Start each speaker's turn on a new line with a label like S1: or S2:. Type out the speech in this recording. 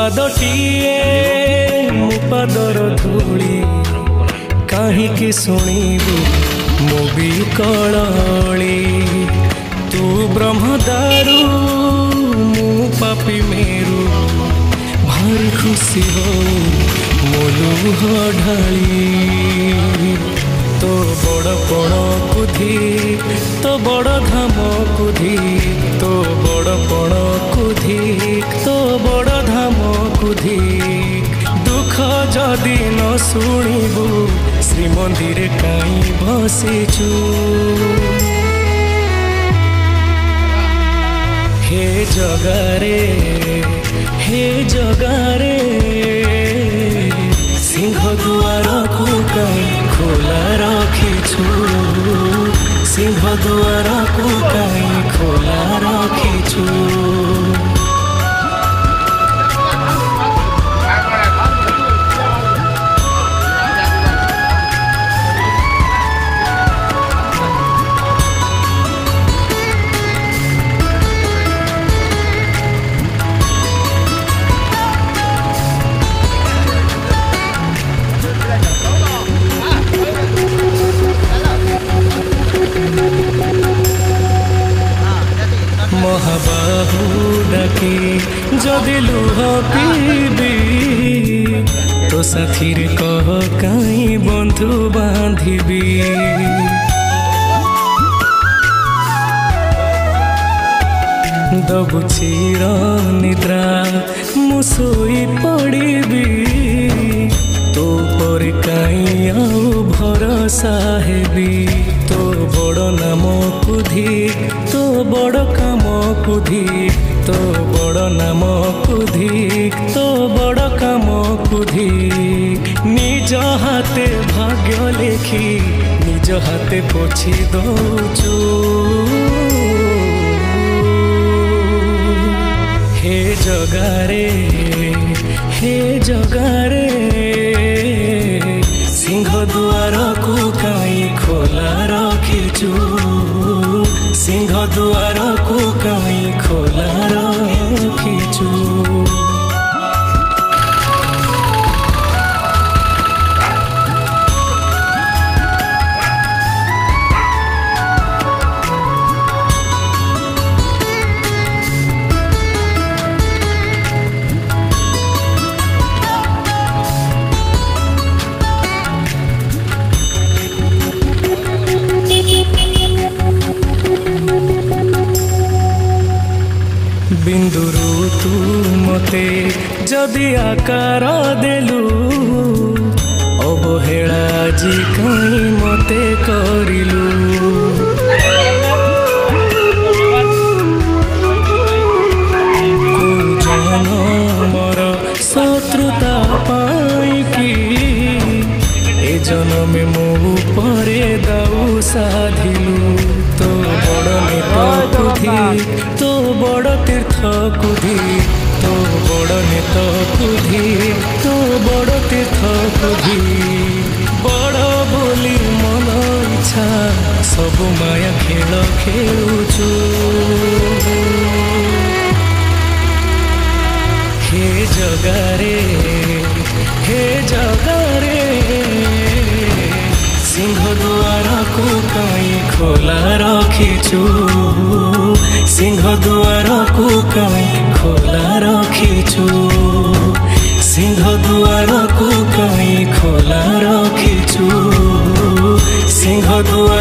S1: पादटिए मो पादर धूली काहींकि शुणिबु मो बिकली तू ब्रह्मदारू मु पापी मेरू भारी खुशी हो मो लुह ढाली तो बड़ पण कुधी तो बड़ धाम कुधी तो बड़ पण कुधी तो बड़ धाम कुधी दुख जदि न शुणिबु श्रीमंदिर काई बसिचु हे जगारे सिंह दुआर को कहीं खोला रखिछु सिंह दुआर को कहीं खोला रखिछु महाबाहु डाके जदि लुह पीबी तो साथी कह कहीं बंधु बांधिबी दबु चिर निद्रा मु सोई पड़ीबी तो पर कहीं आउ भरोसा हेबी तो बड़ नाम कुधी तो बड़ काम कुधी तो बड़ नाम कुधी तो बड़ काम कुधी निज हाथे भाग्य लेखी निज हाथे पोछि दौचु हे जगारे सिंह दुआर को कहीं खोला रखिछु सिंह दुआर को कहीं खोला रखिछु बिंदुरु तू मते जदि आकार देलु अवहेला जी कहीं मते करिलु मोर शत्रुता पाई कि ए जन्म मो परे दाऊ साधिलु तो बड़ नेता कुधी तो बड़ तीर्थ कुधी तो बड़ नेता कुधी तो बड़ तीर्थ कुधी बड़ बोली मन इच्छा सब माया खेल खेलुछु हे जगारे सिंह दुआर को कहीं खोला रखिछु सिंह दुआर को कहीं खोला रखिछु सिंह दुआर को कहीं खोला रखिछु सिंह दुआर